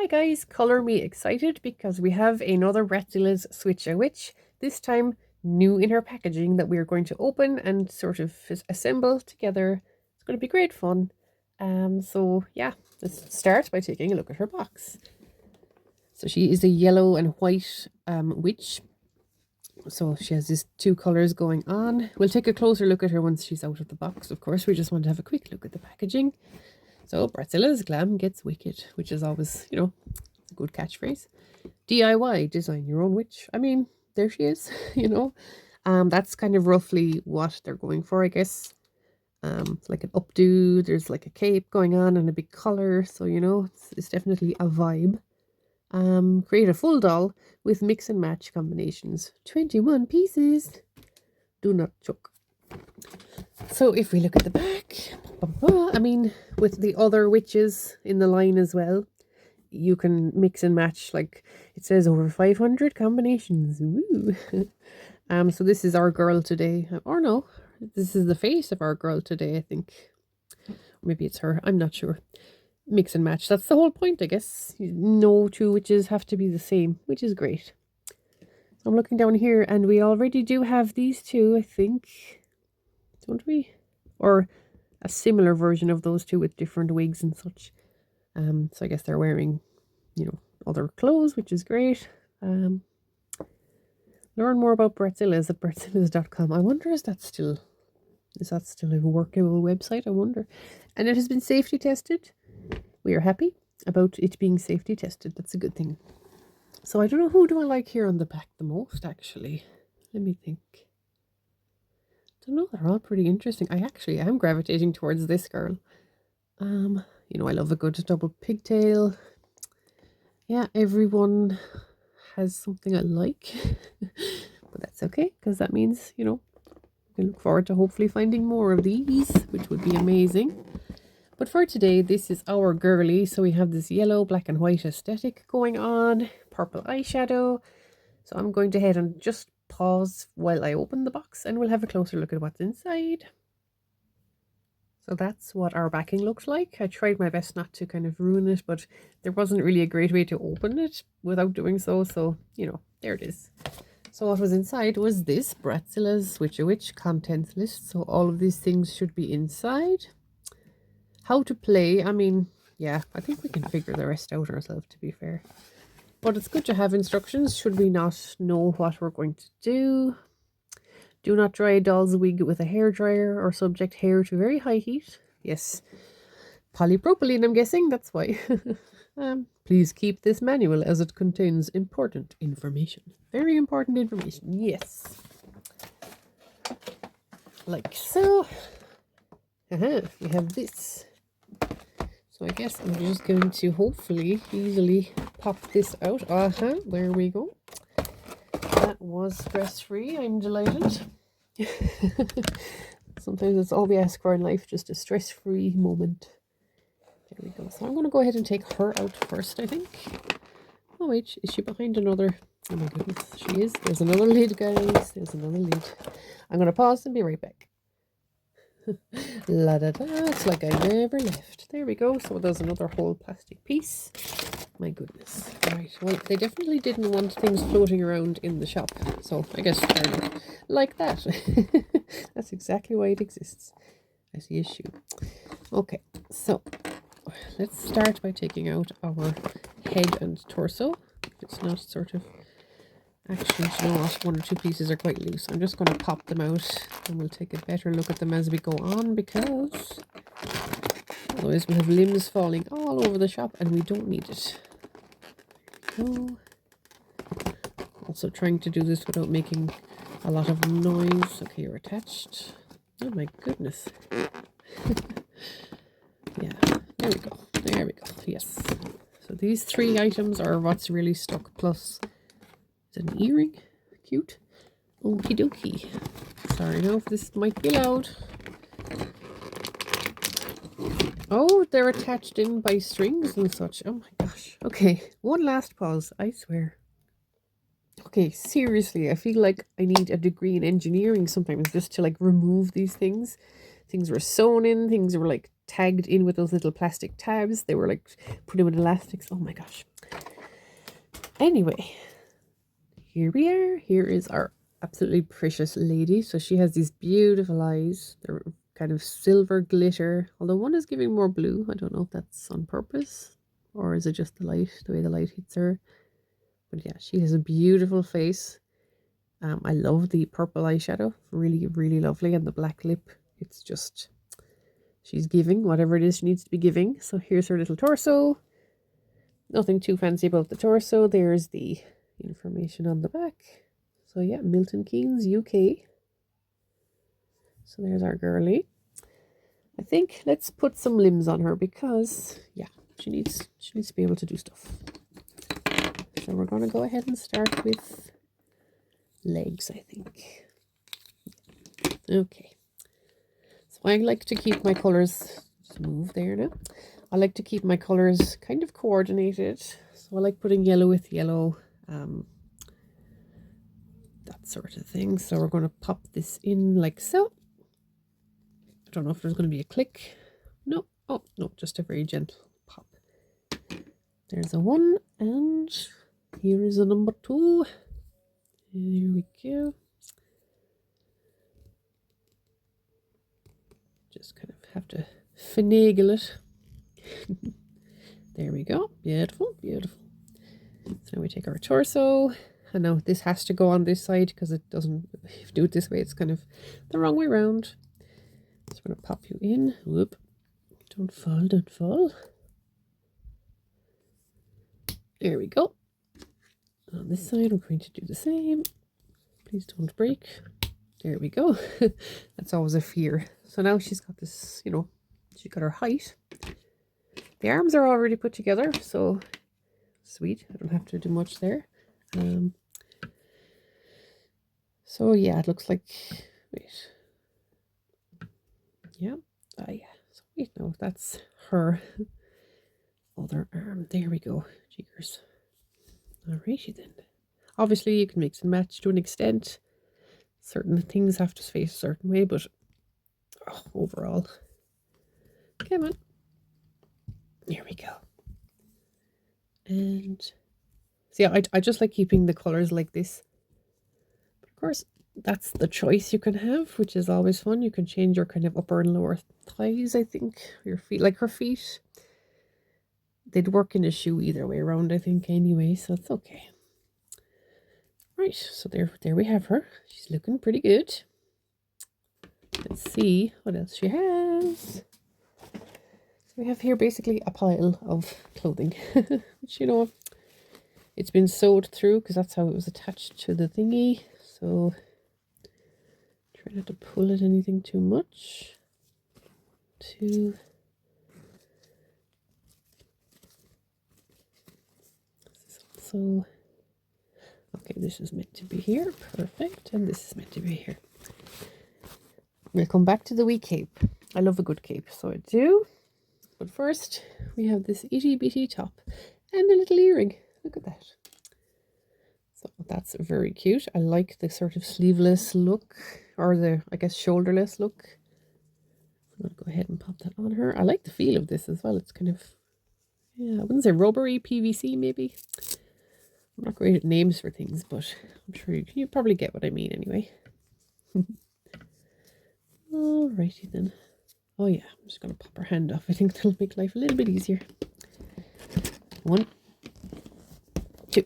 Hi guys, color me excited because we have another Bratzillaz Switch-a-Witch, this time new in her packaging that we are going to open and sort of assemble together. It's going to be great fun. So yeah, let's start by taking a look at her box. So she is a yellow and white witch. So she has these two colors going on. We'll take a closer look at her once she's out of the box, of course. We just want to have a quick look at the packaging. So Bratzillaz Glam gets wicked, which is always, a good catchphrase. DIY, design your own witch. I mean, there she is, That's kind of roughly what they're going for, I guess. It's like an updo, there's like a cape going on and a big collar, so, it's definitely a vibe. Create a full doll with mix and match combinations. 21 pieces. Do not choke. So if we look at the back, I mean, with the other witches in the line as well, you can mix and match, like it says over 500 combinations. Woo. So this is our girl today, or no, this is the face of our girl today, I think. Maybe it's her, I'm not sure. Mix and match, that's the whole point, I guess. No two witches have to be the same, which is great. So I'm looking down here and we already do have these two, I think. Don't we? Or a similar version of those two with different wigs and such. So I guess they're wearing, other clothes, which is great. Learn more about Bratzillaz at bratzillaz.com. I wonder, is that still a workable website? I wonder. And it has been safety tested. We are happy about it being safety tested. That's a good thing. So I don't know, who do I like here on the back the most, actually? Let me think. I don't know, they're all pretty interesting. I actually am gravitating towards this girl. I love a good double pigtail. Yeah, everyone has something I like. But that's okay, because that means, we can look forward to hopefully finding more of these, which would be amazing. But for today, this is our girly. So we have this yellow, black and white aesthetic going on. Purple eyeshadow. So I'm going to head and just pause while I open the box and we'll have a closer look at what's inside. So that's what our backing looks like. I tried my best not to kind of ruin it, but there wasn't really a great way to open it without doing so. So, there it is. So what was inside was this Bratzillaz Switch-a-Witch contents list. So all of these things should be inside. How to play, I mean, yeah, I think we can figure the rest out ourselves, to be fair. But it's good to have instructions should we not know what we're going to do. Do not dry a doll's wig with a hairdryer or subject hair to very high heat. Yes, polypropylene, I'm guessing, that's why. Please keep this manual as it contains important information. Very important information, yes. Like so. We have this. So I guess I'm just going to hopefully easily pop this out. There we go. That was stress-free. I'm delighted. Sometimes it's all we ask for in life, just a stress-free moment. There we go. So I'm going to go ahead and take her out first, I think. Oh wait, is she behind another? Oh my goodness, she is. There's another lid, guys. There's another lid. I'm going to pause and be right back. La da da, it's like I never left. There we go. So there's another whole plastic piece. My goodness. Right, well, they definitely didn't want things floating around in the shop, so I guess they're like that. That's exactly why it exists. I see a shoe. Okay, so let's start by taking out our head and torso. It's not sort of... Actually, you know what? One or two pieces are quite loose. I'm just going to pop them out and we'll take a better look at them as we go on, because otherwise we have limbs falling all over the shop and we don't need it. There we go. Also trying to do this without making a lot of noise. Okay, you're attached. Oh my goodness. Yeah, there we go. There we go. Yes. So these three items are what's really stuck, plus an earring. Cute. Okie dokie. Sorry now if this might be loud. Oh, they're attached in by strings and such. Oh my gosh. Okay, one last pause, I swear. Okay, seriously, I feel like I need a degree in engineering sometimes just to like remove these things. Things were sewn in, things were like tagged in with those little plastic tabs. They were like put in with elastics. Oh my gosh. Anyway, here we are. Here is our absolutely precious lady. So she has these beautiful eyes. They're kind of silver glitter, although one is giving more blue. I don't know if that's on purpose or is it just the light, the way the light hits her. But yeah, she has a beautiful face. I love the purple eyeshadow. Really, really lovely. And the black lip. It's just, she's giving whatever it is she needs to be giving. So here's her little torso. Nothing too fancy about the torso. There's the information on the back. So yeah, Milton Keynes, UK. So there's our girlie. I think let's put some limbs on her because yeah, she needs to be able to do stuff. So we're going to go ahead and start with legs, I think. Okay. So I like to keep my colors, just move there now. I like to keep my colors kind of coordinated. So I like putting yellow with yellow, that sort of thing. So we're going to pop this in like so. I don't know if there's going to be a click. No. Oh, no, just a very gentle pop. There's a 1 and here is a number 2. Here we go. Just kind of have to finagle it. There we go. Beautiful, beautiful. So now we take our torso. And now this has to go on this side because it doesn't, if you do it this way, it's kind of the wrong way around. So I'm going to pop you in. Whoop. Don't fall, don't fall. There we go. On this side, we're going to do the same. Please don't break. There we go. That's always a fear. So now she's got this, you know, she got her height. The arms are already put together, so sweet. I don't have to do much there. So yeah, it looks like, wait. Yeah. Yeah. So wait, no, that's her other arm. There we go. Cheekers. Alrighty then. Obviously, you can mix and match to an extent. Certain things have to face a certain way, but overall, come on. There we go. And so yeah, I just like keeping the colors like this. But of course, that's the choice you can have, which is always fun. You can change your kind of upper and lower thighs, I think. Your feet, like her feet. They'd work in a shoe either way around, I think, anyway, so it's okay. Right, so there we have her. She's looking pretty good. Let's see what else she has. So we have here basically a pile of clothing, which, you know, it's been sewed through because that's how it was attached to the thingy. So try not to pull it anything too much. So, okay, this is meant to be here. Perfect. And this is meant to be here. We'll come back to the wee cape. I love a good cape, so I do. But first, we have this itty bitty top and a little earring. Look at that. So that's very cute. I like the sort of sleeveless look, or the, I guess, shoulderless look. I'm going to go ahead and pop that on her. I like the feel of this as well. It's kind of, yeah, I wouldn't say rubbery, PVC maybe. I'm not great at names for things, but I'm sure you probably get what I mean anyway. Alrighty then. Oh yeah, I'm just going to pop her hand off. I think that'll make life a little bit easier. 1, 2.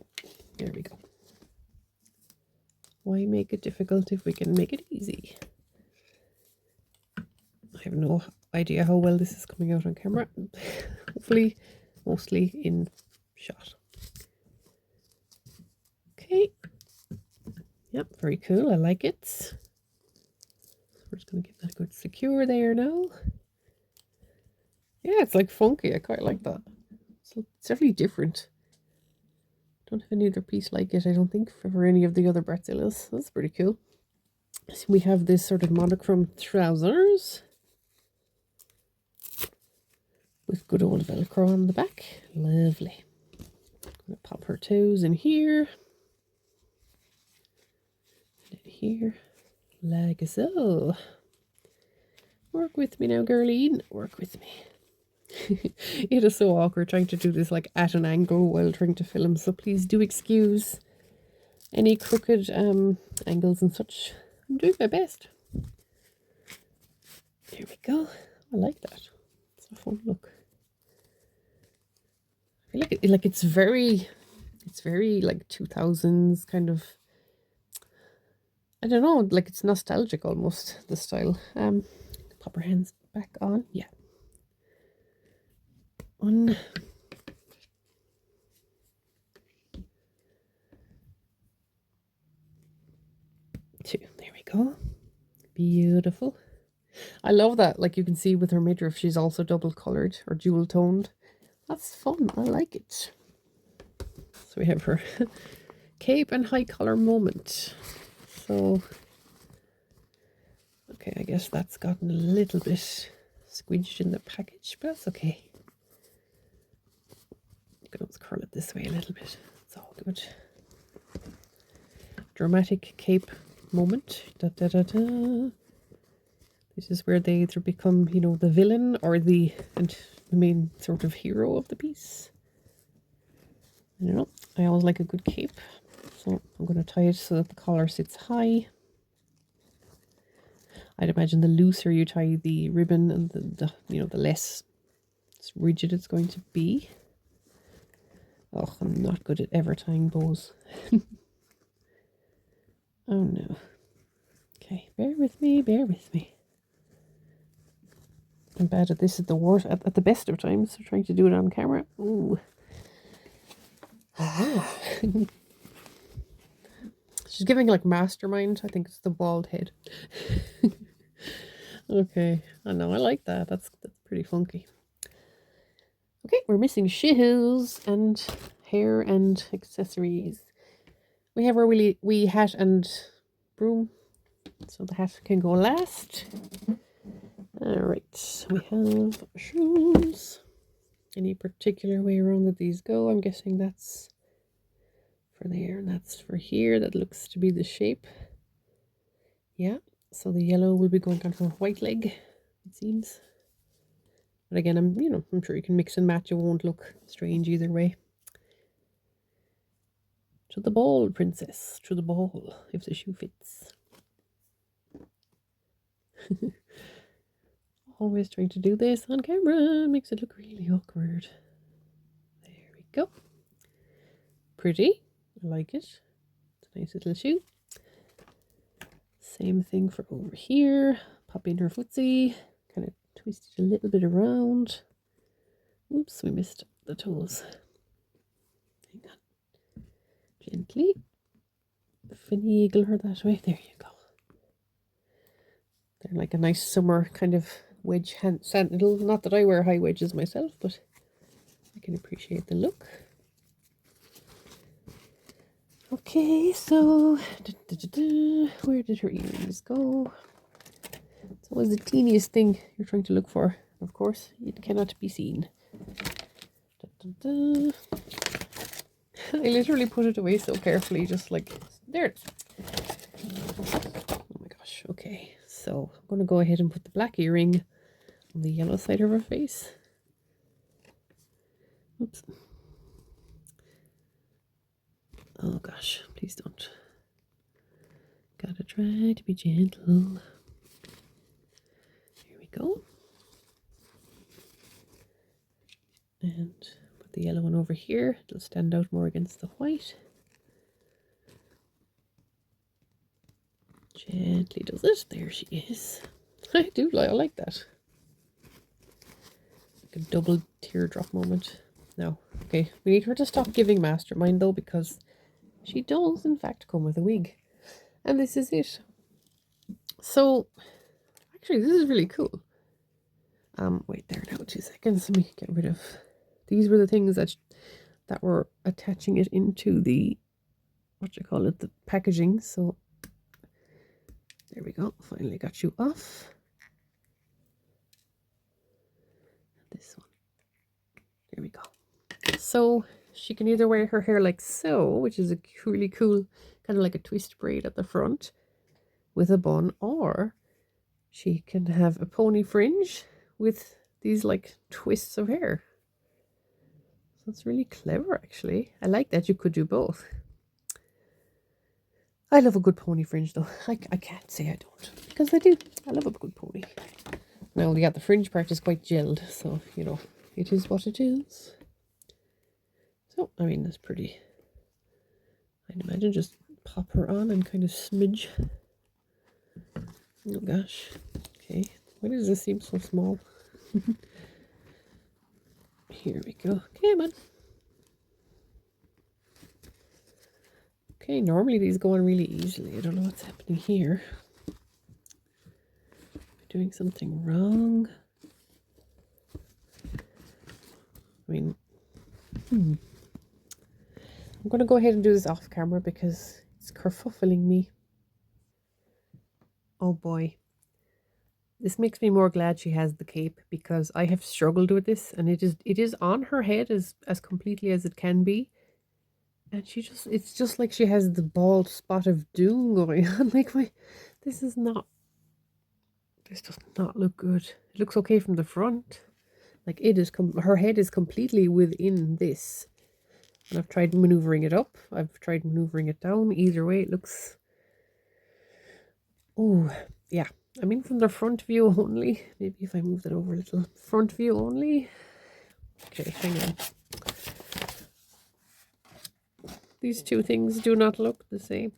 There we go. Why make it difficult if we can make it easy? I have no idea how well this is coming out on camera. Hopefully, mostly in shot. Okay. Yep, very cool. I like it. We're just going to give that a good secure there now. Yeah, it's like funky. I quite like that. So it's definitely different. Don't have any other piece like it, I don't think, for any of the other Bratzillaz. That's pretty cool. So we have this sort of monochrome trousers with good old Velcro on the back. Lovely. I'm going to pop her toes in here. And in here. Like so. Work with me now, girlie. Work with me. It is so awkward trying to do this like at an angle while trying to film, so please do excuse any crooked angles and such. I'm doing my best. There we go. I like that. It's a fun look. I feel like it's very like 2000s kind of. I don't know, like it's nostalgic almost, the style. Pop her hands back on. Yeah. 1, 2. There we go. Beautiful. I love that. Like you can see with her midriff, she's also double colored or dual toned. That's fun. I like it. So we have her cape and high color moment. So, okay, I guess that's gotten a little bit squidged in the package, but that's okay. You can always curl it this way a little bit. It's all good. Dramatic cape moment. Da, da, da, da. This is where they either become, you know, the villain or the main sort of hero of the piece. I don't know. I always like a good cape. So I'm going to tie it so that the collar sits high. I'd imagine the looser you tie the ribbon and the you know, the less rigid it's going to be. Oh, I'm not good at ever tying bows. Oh no. Okay, bear with me, bear with me. I'm bad at this at the worst, at the best of times, so trying to do it on camera. Ooh. She's giving like mastermind. I think it's the bald head. Okay, I know, I like that. That's pretty funky. Okay, we're missing shoes and hair and accessories. We have our wee hat and broom, so the hat can go last. Alright, we have shoes. Any particular way around that these go? I'm guessing that's for there and that's for here. That looks to be the shape. Yeah, so the yellow will be going on her white leg, it seems. But again, I'm sure you can mix and match. It won't look strange either way. To the ball, princess. To the ball, if the shoe fits. Always trying to do this on camera. Makes it look really awkward. There we go. Pretty. I like it. It's a nice little shoe. Same thing for over here. Pop in her footsie. Kind of twist it a little bit around. Oops, we missed the toes. Hang on. Gently finagle her that way. There you go. They're like a nice summer kind of wedge sandal. Not that I wear high wedges myself, but I can appreciate the look. Okay, so where did her earrings go? It's always the teeniest thing you're trying to look for. Of course, it cannot be seen. I literally put it away so carefully, just like, there it is. Oh my gosh, okay. So I'm going to go ahead and put the black earring on the yellow side of her face. Oops. Oh gosh, please don't. Gotta try to be gentle. Here we go. And put the yellow one over here. It'll stand out more against the white. Gently does it. There she is. I like that. Like a double teardrop moment. Now, okay, we need her to stop giving mastermind though, because she does in fact come with a wig. And this is it. So, actually this is really cool. Wait there now, 2 seconds. Let me get rid of... These were the things that were attaching it into the, the packaging. So, there we go. Finally got you off. This one. There we go. So, she can either wear her hair like so, which is a really cool, kind of like a twist braid at the front with a bun, or she can have a pony fringe with these like twists of hair. So it's really clever, actually. I like that you could do both. I love a good pony fringe, though. I can't say I don't, because I do. I love a good pony. Now, yeah, the fringe part is quite gelled, so, you know, it is what it is. So, I mean, that's pretty. I'd imagine just pop her on and kind of smidge. Oh, gosh. Okay. Why does this seem so small? Here we go. Come on. Okay, normally these go on really easily. I don't know what's happening here. Am I doing something wrong? I mean, I'm going to go ahead and do this off camera because it's kerfuffling me. Oh boy. This makes me more glad she has the cape, because I have struggled with this, and it is on her head as completely as it can be. And it's just like she has the bald spot of doom going on. Like, this does not look good. It looks okay from the front. Like, her head is completely within this. And I've tried maneuvering it up. I've tried maneuvering it down. Either way, it looks... Oh, yeah. I mean, from the front view only. Maybe if I move that over a little. Front view only. Okay, hang on. These two things do not look the same.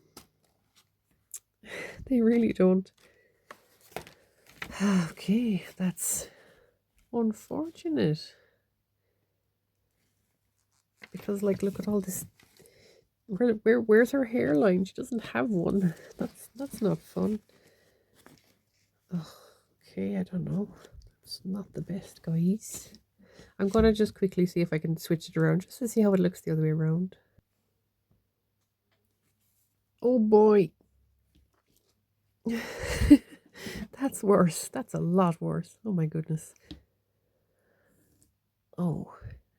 They really don't. Okay, that's unfortunate. Because, like, look at all this. Where's her hairline? She doesn't have one. That's not fun. Okay, I don't know. It's not the best, guys. I'm gonna just quickly see if I can switch it around just to see how it looks the other way around. Oh boy. That's worse. That's a lot worse. Oh my goodness. Oh,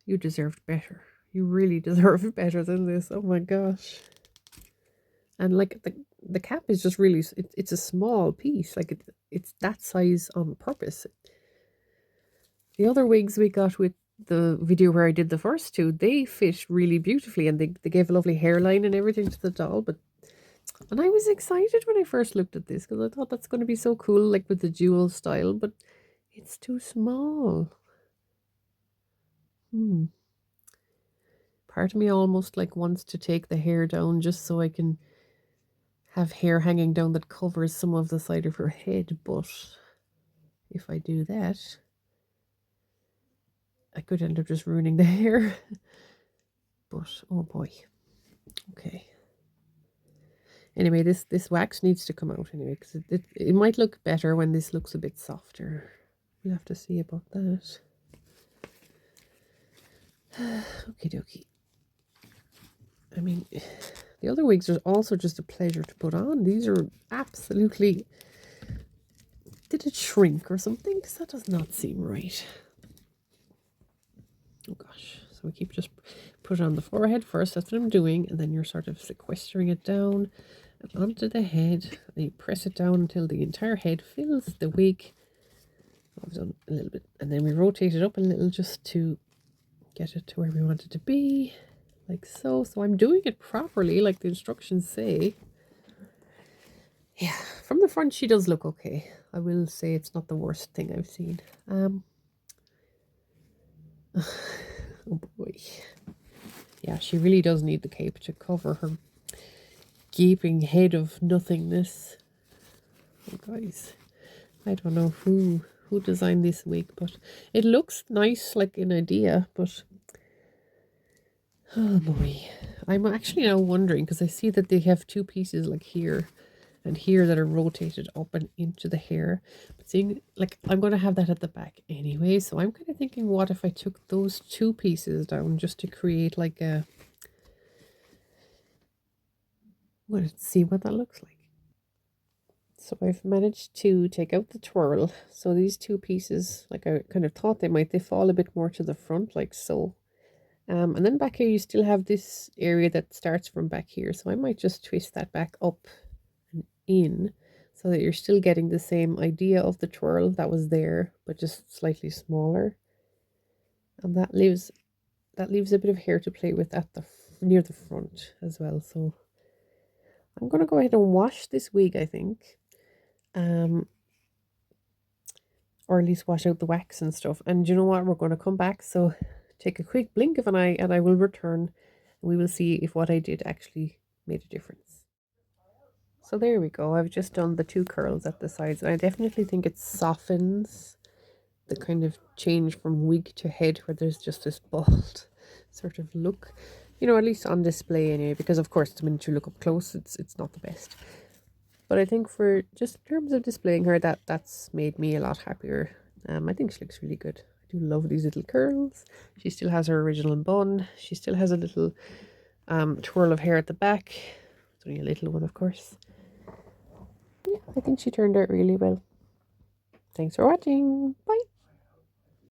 you deserved better. You really deserve better than this. Oh my gosh. And like the cap is just really, it's a small piece. Like it's that size on purpose. The other wigs we got with the video where I did the first two, they fit really beautifully, and they gave a lovely hairline and everything to the doll. And I was excited when I first looked at this, because I thought that's going to be so cool, like with the dual style, but it's too small. Part of me almost like wants to take the hair down just so I can have hair hanging down that covers some of the side of her head, but if I do that, I could end up just ruining the hair. But oh boy. Okay. Anyway, this wax needs to come out anyway, because it might look better when this looks a bit softer. We'll have to see about that. Okie dokie. I mean, the other wigs are also just a pleasure to put on. These are absolutely... Did it shrink or something? Because that does not seem right. Oh gosh. So we keep just put it on the forehead first. That's what I'm doing. And then you're sort of sequestering it down and onto the head. And you press it down until the entire head fills the wig. I've done a little bit. And then we rotate it up a little just to get it to where we want it to be. Like so. So I'm doing it properly, like the instructions say. Yeah, from the front she does look okay. I will say it's not the worst thing I've seen. Oh boy. Yeah, she really does need the cape to cover her gaping head of nothingness. Oh guys, I don't know who designed this wig, but it looks nice, like an idea, but oh boy. I'm actually now wondering, because I see that they have two pieces like here and here that are rotated up and into the hair. But seeing, like, I'm going to have that at the back anyway, so I'm kind of thinking, what if I took those two pieces down just to create like a... I'm going to see what that looks like. So I've managed to take out the twirl. So these two pieces, like I kind of thought they fall a bit more to the front, like so. And then back here you still have this area that starts from back here. So I might just twist that back up and in. so that you're still getting the same idea of the twirl that was there, but just slightly smaller. And that leaves a bit of hair to play with at the near the front as well. So I'm gonna go ahead and wash this wig, I think, or at least wash out the wax and stuff. And you know what? We're going to come back. So take a quick blink of an eye, and I will return. And we will see if what I did actually made a difference. So there we go. I've just done the 2 curls at the sides, and I definitely think it softens the kind of change from wig to head, where there's just this bald sort of look, you know, at least on display anyway, because of course the minute you look up close, it's not the best. But I think for just in terms of displaying her, that's made me a lot happier. I think she looks really good. I do love these little curls. She still has her original bun. She still has a little twirl of hair at the back. It's only a little one, of course. Yeah, I think she turned out really well. Thanks for watching. Bye.